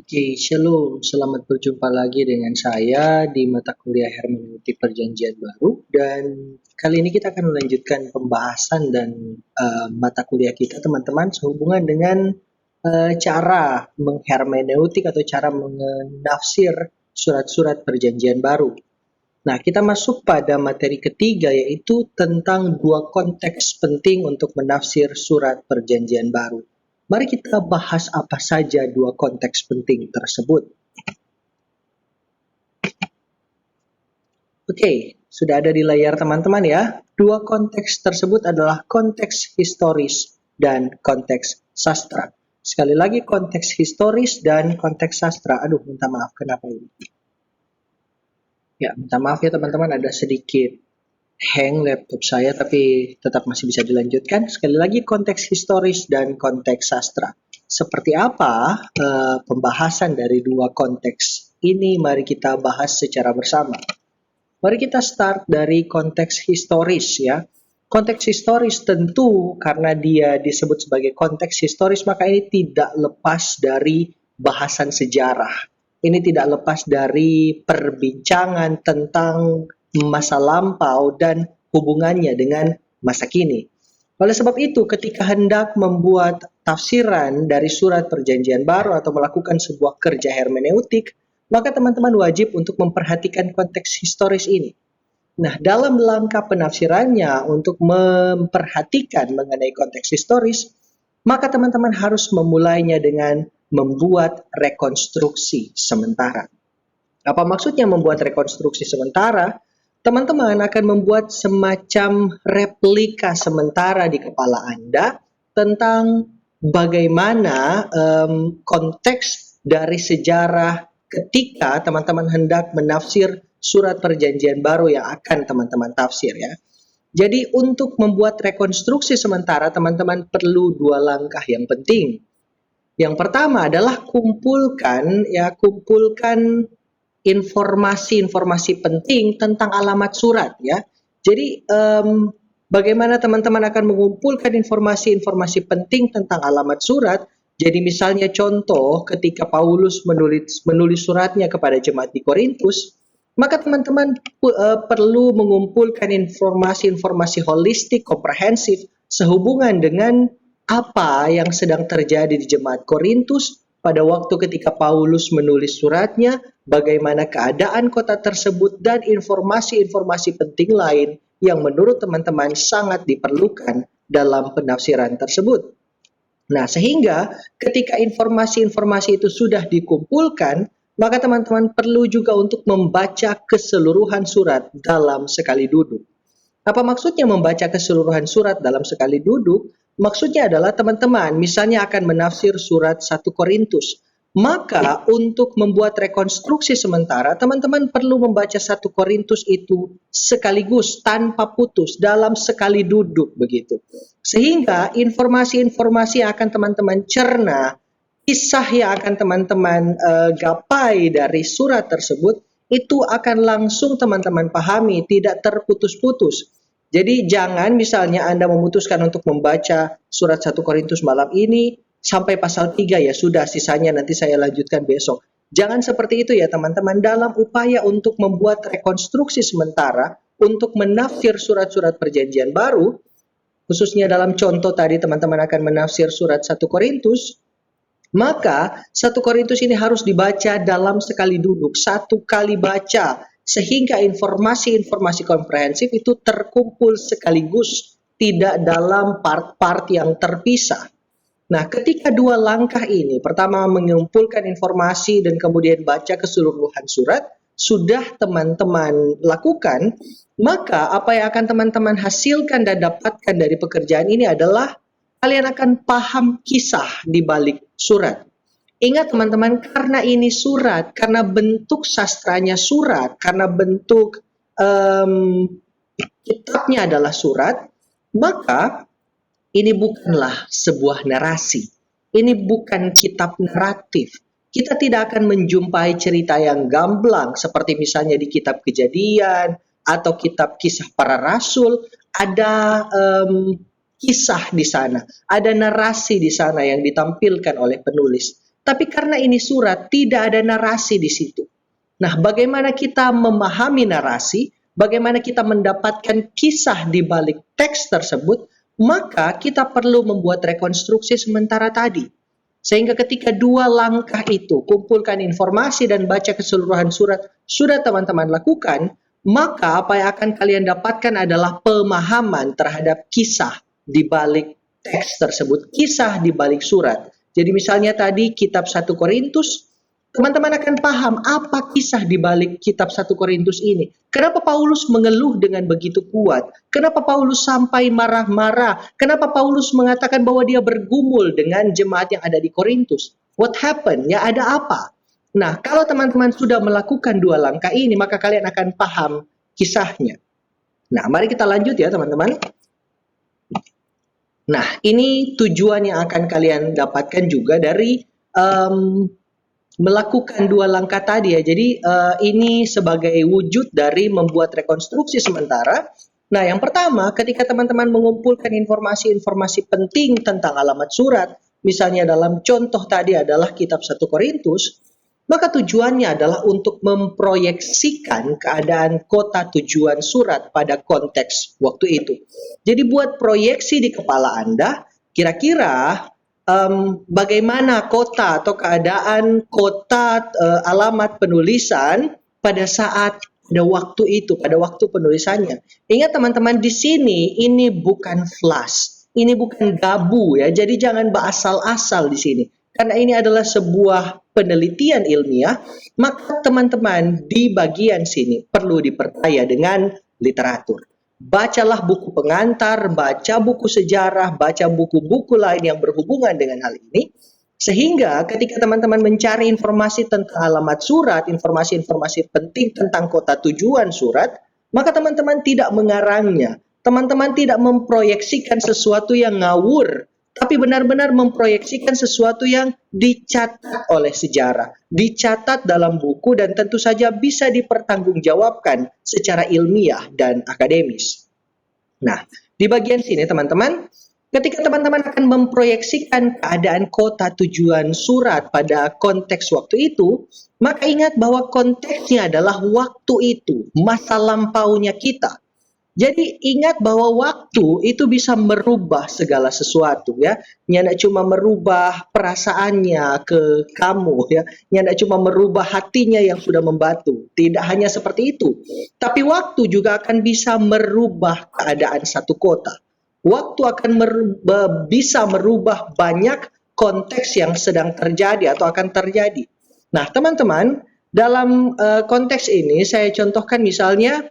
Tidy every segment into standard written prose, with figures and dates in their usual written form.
Oke, shalom. Selamat berjumpa lagi dengan saya di mata kuliah Hermeneutik Perjanjian Baru. Dan kali ini kita akan melanjutkan pembahasan dan mata kuliah kita, teman-teman, sehubungan dengan cara menghermeneutik atau cara menafsir surat-surat Perjanjian Baru. Nah, kita masuk pada materi ketiga, yaitu tentang dua konteks penting untuk menafsir surat Perjanjian Baru. Mari kita bahas apa saja dua konteks penting tersebut. Oke, sudah ada di layar teman-teman ya. Dua konteks tersebut adalah konteks historis dan konteks sastra. Sekali lagi, konteks historis dan konteks sastra. Aduh, minta maaf, kenapa ini? Ya, minta maaf ya teman-teman, ada sedikit hang laptop saya, tapi tetap masih bisa dilanjutkan. Sekali lagi, konteks historis dan konteks sastra. Seperti apa pembahasan dari dua konteks ini? Mari kita bahas secara bersama. Mari kita start dari konteks historis ya. Konteks historis tentu karena dia disebut sebagai konteks historis, maka ini tidak lepas dari bahasan sejarah. Ini tidak lepas dari perbincangan tentang masa lampau dan hubungannya dengan masa kini. Oleh sebab itu, ketika hendak membuat tafsiran dari surat Perjanjian Baru atau melakukan sebuah kerja hermeneutik, maka teman-teman wajib untuk memperhatikan konteks historis ini. Nah, dalam langkah penafsirannya untuk memperhatikan mengenai konteks historis, maka teman-teman harus memulainya dengan membuat rekonstruksi sementara. Apa maksudnya membuat rekonstruksi sementara? Teman-teman akan membuat semacam replika sementara di kepala Anda tentang bagaimana konteks dari sejarah ketika teman-teman hendak menafsir surat Perjanjian Baru yang akan teman-teman tafsir ya. Jadi untuk membuat rekonstruksi sementara, teman-teman perlu dua langkah yang penting. Yang pertama adalah kumpulkan informasi-informasi penting tentang alamat surat ya. Jadi bagaimana teman-teman akan mengumpulkan informasi-informasi penting tentang alamat surat? Jadi misalnya contoh ketika Paulus menulis suratnya kepada jemaat di Korintus, maka teman-teman perlu mengumpulkan informasi-informasi holistik, komprehensif sehubungan dengan apa yang sedang terjadi di jemaat Korintus pada waktu ketika Paulus menulis suratnya, bagaimana keadaan kota tersebut, dan informasi-informasi penting lain yang menurut teman-teman sangat diperlukan dalam penafsiran tersebut. Nah, sehingga ketika informasi-informasi itu sudah dikumpulkan, maka teman-teman perlu juga untuk membaca keseluruhan surat dalam sekali duduk. Apa maksudnya membaca keseluruhan surat dalam sekali duduk? Maksudnya adalah teman-teman misalnya akan menafsir surat 1 Korintus. Maka untuk membuat rekonstruksi sementara, teman-teman perlu membaca 1 Korintus itu sekaligus tanpa putus dalam sekali duduk begitu. Sehingga informasi-informasi yang akan teman-teman cerna, kisah yang akan teman-teman gapai dari surat tersebut, itu akan langsung teman-teman pahami, tidak terputus-putus. Jadi jangan misalnya Anda memutuskan untuk membaca surat 1 Korintus malam ini sampai pasal 3 ya sudah, sisanya nanti saya lanjutkan besok. Jangan seperti itu ya teman-teman, dalam upaya untuk membuat rekonstruksi sementara untuk menafsir surat-surat Perjanjian Baru, khususnya dalam contoh tadi teman-teman akan menafsir surat 1 Korintus, maka 1 Korintus ini harus dibaca dalam sekali duduk, satu kali baca, sehingga informasi-informasi komprehensif itu terkumpul sekaligus, tidak dalam part-part yang terpisah. Nah, ketika dua langkah ini, pertama mengumpulkan informasi dan kemudian baca keseluruhan surat, sudah teman-teman lakukan, maka apa yang akan teman-teman hasilkan dan dapatkan dari pekerjaan ini adalah kalian akan paham kisah di balik surat. Ingat teman-teman, karena ini surat, karena bentuk sastranya surat, karena bentuk kitabnya adalah surat, maka ini bukanlah sebuah narasi. Ini bukan kitab naratif. Kita tidak akan menjumpai cerita yang gamblang seperti misalnya di kitab Kejadian atau kitab Kisah Para Rasul. Ada kisah di sana, ada narasi di sana yang ditampilkan oleh penulis. Tapi karena ini surat, tidak ada narasi di situ. Nah, bagaimana kita memahami narasi, bagaimana kita mendapatkan kisah di balik teks tersebut, maka kita perlu membuat rekonstruksi sementara tadi. Sehingga ketika dua langkah itu, kumpulkan informasi dan baca keseluruhan surat, sudah teman-teman lakukan, maka apa yang akan kalian dapatkan adalah pemahaman terhadap kisah di balik teks tersebut, kisah di balik surat. Jadi misalnya tadi kitab 1 Korintus, teman-teman akan paham apa kisah di balik kitab 1 Korintus ini. Kenapa Paulus mengeluh dengan begitu kuat? Kenapa Paulus sampai marah-marah? Kenapa Paulus mengatakan bahwa dia bergumul dengan jemaat yang ada di Korintus? What happened? Ya, ada apa? Nah, kalau teman-teman sudah melakukan dua langkah ini, maka kalian akan paham kisahnya. Nah, mari kita lanjut ya teman-teman. Nah, ini tujuan yang akan kalian dapatkan juga dari melakukan dua langkah tadi ya. Jadi ini sebagai wujud dari membuat rekonstruksi sementara. Nah, yang pertama, ketika teman-teman mengumpulkan informasi-informasi penting tentang alamat surat, misalnya dalam contoh tadi adalah kitab 1 Korintus, maka tujuannya adalah untuk memproyeksikan keadaan kota tujuan surat pada konteks waktu itu. Jadi buat proyeksi di kepala Anda, kira-kira bagaimana kota atau keadaan kota alamat penulisan pada saat pada waktu itu, pada waktu penulisannya. Ingat teman-teman, di sini ini bukan flash, ini bukan gabu ya. Jadi jangan asal-asal di sini. Karena ini adalah sebuah penelitian ilmiah, maka teman-teman di bagian sini perlu diperkaya dengan literatur. Bacalah buku pengantar, baca buku sejarah, baca buku-buku lain yang berhubungan dengan hal ini, sehingga ketika teman-teman mencari informasi tentang alamat surat, informasi-informasi penting tentang kota tujuan surat, maka teman-teman tidak mengarangnya, teman-teman tidak memproyeksikan sesuatu yang ngawur, tapi benar-benar memproyeksikan sesuatu yang dicatat oleh sejarah, dicatat dalam buku, dan tentu saja bisa dipertanggungjawabkan secara ilmiah dan akademis. Nah, di bagian sini teman-teman, ketika teman-teman akan memproyeksikan keadaan kota tujuan surat pada konteks waktu itu, maka ingat bahwa konteksnya adalah waktu itu, masa lampaunya kita. Jadi ingat bahwa waktu itu bisa merubah segala sesuatu ya. Tidak cuma merubah perasaannya ke kamu ya. Tidak cuma merubah hatinya yang sudah membatu. Tidak hanya seperti itu. Tapi waktu juga akan bisa merubah keadaan satu kota. Waktu akan bisa merubah banyak konteks yang sedang terjadi atau akan terjadi. Nah teman-teman, dalam konteks ini saya contohkan misalnya,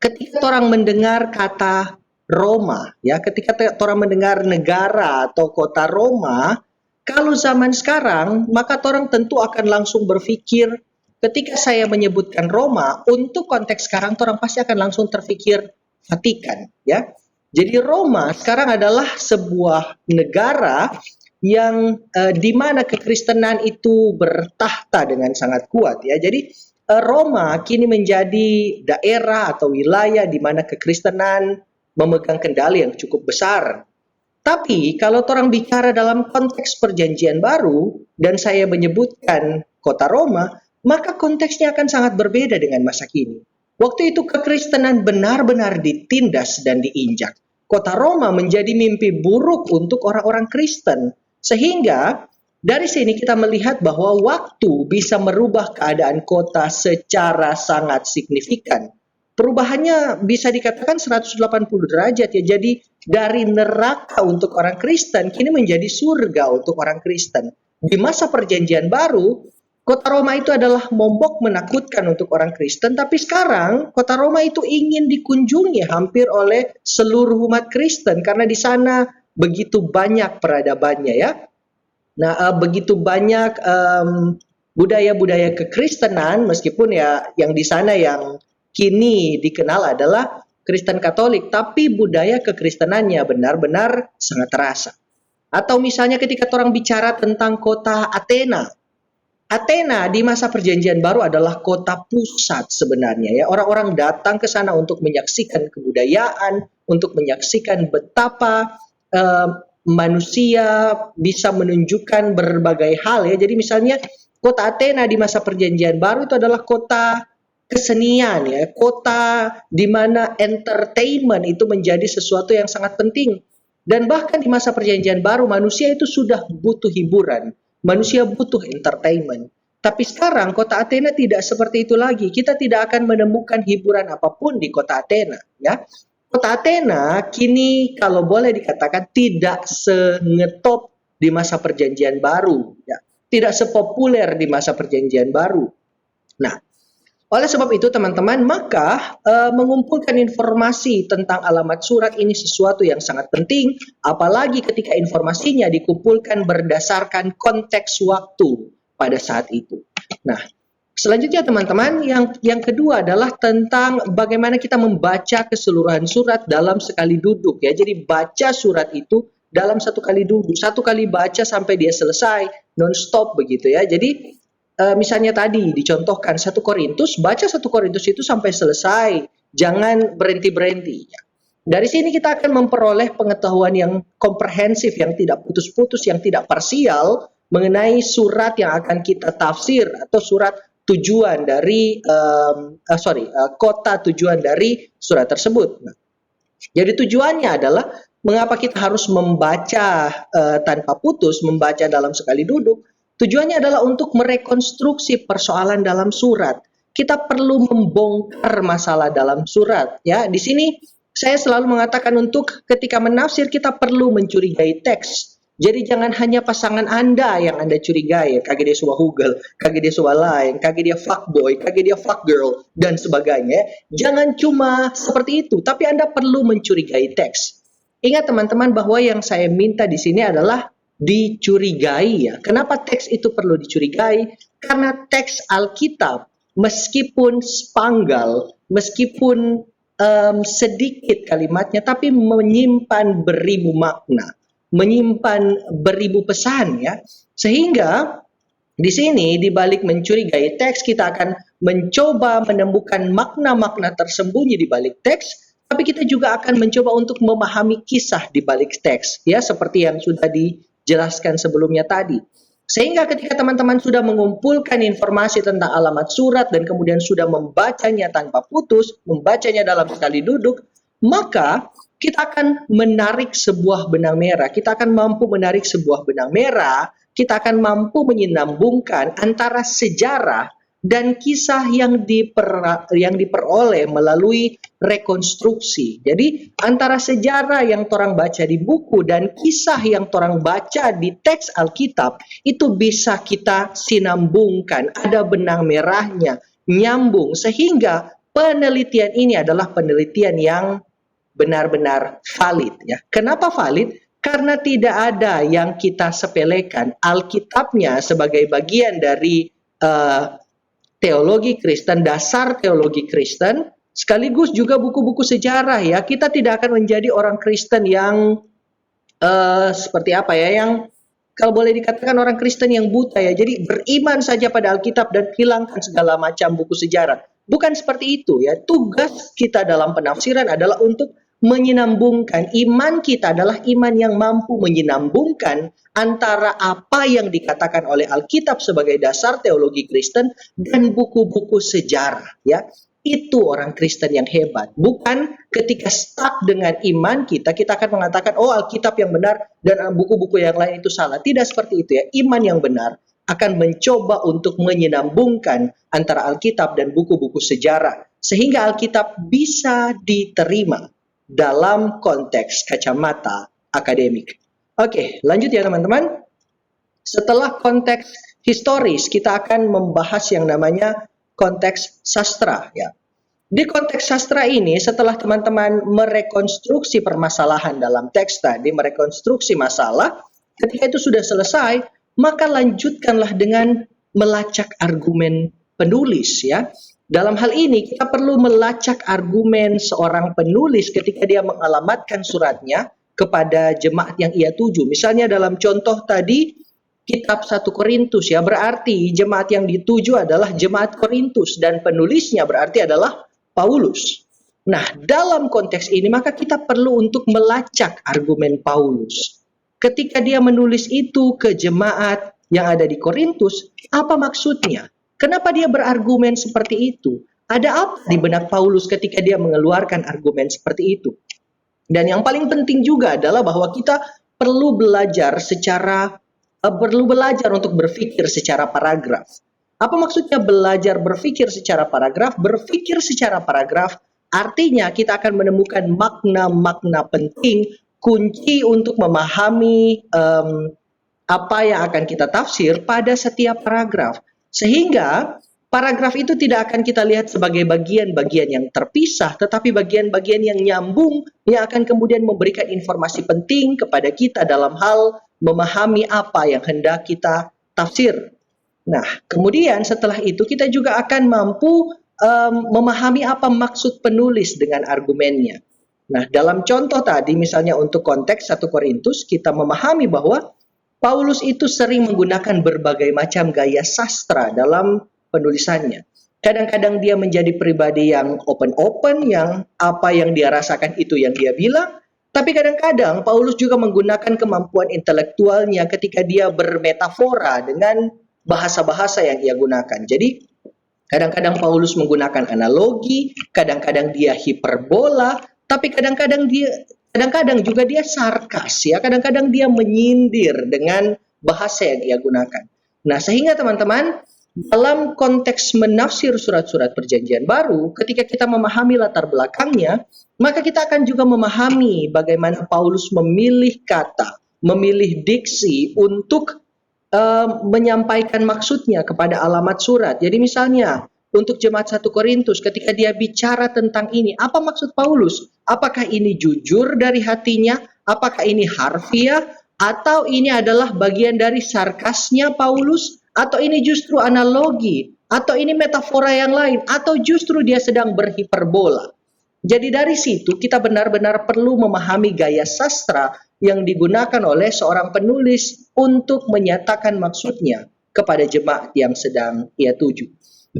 ketika orang mendengar kata Roma, ya, ketika orang mendengar negara atau kota Roma, kalau zaman sekarang, maka orang tentu akan langsung berpikir, ketika saya menyebutkan Roma, untuk konteks sekarang, orang pasti akan langsung terpikir Vatikan, ya. Jadi Roma sekarang adalah sebuah negara yang di mana kekristenan itu bertahta dengan sangat kuat, ya. Jadi Roma kini menjadi daerah atau wilayah di mana kekristenan memegang kendali yang cukup besar. Tapi kalau orang bicara dalam konteks perjanjian baru dan saya menyebutkan kota Roma, maka konteksnya akan sangat berbeda dengan masa kini. Waktu itu kekristenan benar-benar ditindas dan diinjak. Kota Roma menjadi mimpi buruk untuk orang-orang Kristen. Sehingga dari sini kita melihat bahwa waktu bisa merubah keadaan kota secara sangat signifikan. Perubahannya bisa dikatakan 180 derajat ya. Jadi dari neraka untuk orang Kristen kini menjadi surga untuk orang Kristen. Di masa perjanjian baru, kota Roma itu adalah momok menakutkan untuk orang Kristen, tapi sekarang kota Roma itu ingin dikunjungi hampir oleh seluruh umat Kristen karena di sana begitu banyak peradabannya ya. Nah, begitu banyak budaya-budaya kekristenan, meskipun ya yang di sana yang kini dikenal adalah Kristen Katolik, tapi budaya kekristenannya benar-benar sangat terasa. Atau misalnya ketika orang bicara tentang kota Athena. Athena di masa perjanjian baru adalah kota pusat sebenarnya ya. Orang-orang datang ke sana untuk menyaksikan kebudayaan, untuk menyaksikan betapa manusia bisa menunjukkan berbagai hal ya. Jadi misalnya kota Athena di masa Perjanjian Baru itu adalah kota kesenian ya, kota di mana entertainment itu menjadi sesuatu yang sangat penting. Dan bahkan di masa Perjanjian Baru manusia itu sudah butuh hiburan, manusia butuh entertainment. Tapi sekarang kota Athena tidak seperti itu lagi. Kita tidak akan menemukan hiburan apapun di kota Athena ya. Kota Athena kini kalau boleh dikatakan tidak sengetop di masa Perjanjian Baru ya. Tidak sepopuler di masa Perjanjian Baru. Nah, oleh sebab itu teman-teman, maka mengumpulkan informasi tentang alamat surat ini sesuatu yang sangat penting, apalagi ketika informasinya dikumpulkan berdasarkan konteks waktu pada saat itu. Nah, selanjutnya teman-teman, yang kedua adalah tentang bagaimana kita membaca keseluruhan surat dalam sekali duduk ya. Jadi baca surat itu dalam satu kali duduk, satu kali baca sampai dia selesai, non-stop begitu ya. Jadi misalnya tadi dicontohkan 1 Korintus, baca 1 Korintus itu sampai selesai, jangan berhenti-berhenti. Dari sini kita akan memperoleh pengetahuan yang komprehensif, yang tidak putus-putus, yang tidak parsial mengenai surat yang akan kita tafsir atau surat tujuan dari kota tujuan dari surat tersebut. Nah, jadi tujuannya adalah mengapa kita harus membaca tanpa putus, membaca dalam sekali duduk. Tujuannya adalah untuk merekonstruksi persoalan dalam surat. Kita perlu membongkar masalah dalam surat. Ya, di sini saya selalu mengatakan untuk ketika menafsir kita perlu mencurigai teks. Jadi jangan hanya pasangan Anda yang Anda curigai, kage dia suah hugel, kage dia suah lain, kage dia fuckboy, kage dia fuckgirl, dan sebagainya. Jangan cuma seperti itu, tapi Anda perlu mencurigai teks. Ingat teman-teman bahwa yang saya minta di sini adalah dicurigai ya. Kenapa teks itu perlu dicurigai? Karena teks Alkitab meskipun spanggal, meskipun sedikit kalimatnya, tapi menyimpan beribu makna, menyimpan beribu pesan ya. Sehingga di sini di balik mencurigai teks kita akan mencoba menemukan makna-makna tersembunyi di balik teks. Tapi kita juga akan mencoba untuk memahami kisah di balik teks ya, seperti yang sudah dijelaskan sebelumnya tadi. Sehingga ketika teman-teman sudah mengumpulkan informasi tentang alamat surat dan kemudian sudah membacanya tanpa putus, membacanya dalam sekali duduk, maka kita akan menarik sebuah benang merah. Kita akan mampu menarik sebuah benang merah, kita akan mampu menyambungkan antara sejarah dan kisah yang diperoleh melalui rekonstruksi. Jadi antara sejarah yang orang baca di buku dan kisah yang orang baca di teks Alkitab itu bisa kita sinambungkan, ada benang merahnya, nyambung, sehingga penelitian ini adalah penelitian yang benar-benar valid ya. Kenapa valid? Karena tidak ada yang kita sepelekan. Alkitabnya sebagai bagian dari teologi Kristen, dasar teologi Kristen, sekaligus juga buku-buku sejarah ya. Kita tidak akan menjadi orang Kristen yang seperti apa ya, yang kalau boleh dikatakan orang Kristen yang buta ya. Jadi beriman saja pada Alkitab dan hilangkan segala macam buku sejarah. Bukan seperti itu ya. Tugas kita dalam penafsiran adalah untuk menyambungkan. Iman kita adalah iman yang mampu menyambungkan antara apa yang dikatakan oleh Alkitab sebagai dasar teologi Kristen dan buku-buku sejarah ya. Itu orang Kristen yang hebat. Bukan ketika stuck dengan iman kita akan mengatakan oh Alkitab yang benar dan buku-buku yang lain itu salah. Tidak seperti itu ya. Iman yang benar akan mencoba untuk menyambungkan antara Alkitab dan buku-buku sejarah sehingga Alkitab bisa diterima dalam konteks kacamata akademik. Oke, lanjut ya teman-teman. Setelah konteks historis, kita akan membahas yang namanya konteks sastra ya. Di konteks sastra ini, setelah teman-teman merekonstruksi permasalahan dalam teks tadi, merekonstruksi masalah, ketika itu sudah selesai, maka lanjutkanlah dengan melacak argumen penulis ya. Dalam hal ini kita perlu melacak argumen seorang penulis ketika dia mengalamatkan suratnya kepada jemaat yang ia tuju. Misalnya dalam contoh tadi kitab 1 Korintus ya, berarti jemaat yang dituju adalah jemaat Korintus dan penulisnya berarti adalah Paulus. Nah, dalam konteks ini maka kita perlu untuk melacak argumen Paulus. ketika dia menulis itu ke jemaat yang ada di Korintus, apa maksudnya? Kenapa dia berargumen seperti itu? Ada apa di benak Paulus ketika dia mengeluarkan argumen seperti itu? Dan yang paling penting juga adalah bahwa kita perlu belajar untuk berpikir secara paragraf. Apa maksudnya belajar berpikir secara paragraf? Berpikir secara paragraf artinya kita akan menemukan makna-makna penting, kunci untuk memahami apa yang akan kita tafsir pada setiap paragraf. Sehingga paragraf itu tidak akan kita lihat sebagai bagian-bagian yang terpisah, tetapi bagian-bagian yang nyambung yang akan kemudian memberikan informasi penting kepada kita dalam hal memahami apa yang hendak kita tafsir. Nah, kemudian setelah itu kita juga akan mampu memahami apa maksud penulis dengan argumennya. Nah, dalam contoh tadi misalnya untuk konteks 1 Korintus, kita memahami bahwa Paulus itu sering menggunakan berbagai macam gaya sastra dalam penulisannya. Kadang-kadang dia menjadi pribadi yang open-open, yang apa yang dia rasakan itu yang dia bilang. Tapi kadang-kadang Paulus juga menggunakan kemampuan intelektualnya ketika dia bermetafora dengan bahasa-bahasa yang ia gunakan. Jadi kadang-kadang Paulus menggunakan analogi, kadang-kadang dia hiperbola, tapi kadang-kadang juga dia sarkas ya, kadang-kadang dia menyindir dengan bahasa yang ia gunakan. Nah, sehingga teman-teman, dalam konteks menafsir surat-surat perjanjian baru, ketika kita memahami latar belakangnya, maka kita akan juga memahami bagaimana Paulus memilih kata, memilih diksi untuk menyampaikan maksudnya kepada alamat surat. Jadi misalnya untuk jemaat 1 Korintus ketika dia bicara tentang ini, apa maksud Paulus? Apakah ini jujur dari hatinya? Apakah ini harfiah? Atau ini adalah bagian dari sarkasnya Paulus? Atau ini justru analogi? Atau ini metafora yang lain? Atau justru dia sedang berhiperbola? Jadi dari situ kita benar-benar perlu memahami gaya sastra yang digunakan oleh seorang penulis untuk menyatakan maksudnya kepada jemaat yang sedang ia tuju.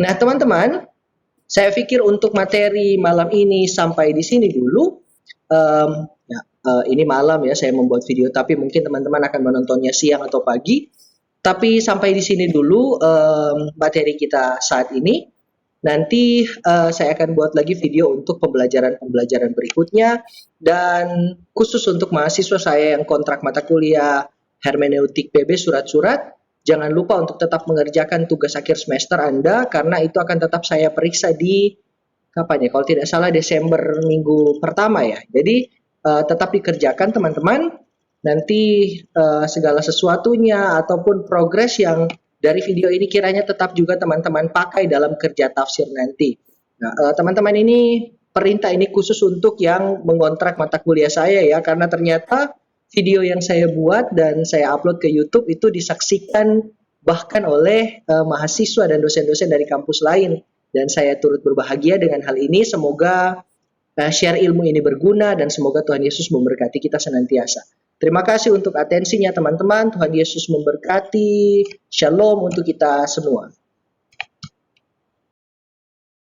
Nah, teman-teman, saya pikir untuk materi malam ini sampai di sini dulu. Ini malam ya saya membuat video, tapi mungkin teman-teman akan menontonnya siang atau pagi. Tapi sampai di sini dulu materi kita saat ini. Nanti saya akan buat lagi video untuk pembelajaran berikutnya, dan khusus untuk mahasiswa saya yang kontrak mata kuliah hermeneutik PB surat-surat, jangan lupa untuk tetap mengerjakan tugas akhir semester Anda, karena itu akan tetap saya periksa di kapan ya, kalau tidak salah Desember minggu pertama ya. Jadi tetap dikerjakan teman-teman, nanti segala sesuatunya ataupun progres yang dari video ini kiranya tetap juga teman-teman pakai dalam kerja tafsir nanti. Nah, teman-teman, ini perintah ini khusus untuk yang mengontrak mata kuliah saya ya, karena ternyata video yang saya buat dan saya upload ke YouTube itu disaksikan bahkan oleh mahasiswa dan dosen-dosen dari kampus lain, dan saya turut berbahagia dengan hal ini. Semoga share ilmu ini berguna dan semoga Tuhan Yesus memberkati kita senantiasa. Terima kasih untuk atensinya teman-teman. Tuhan Yesus memberkati. Shalom untuk kita semua.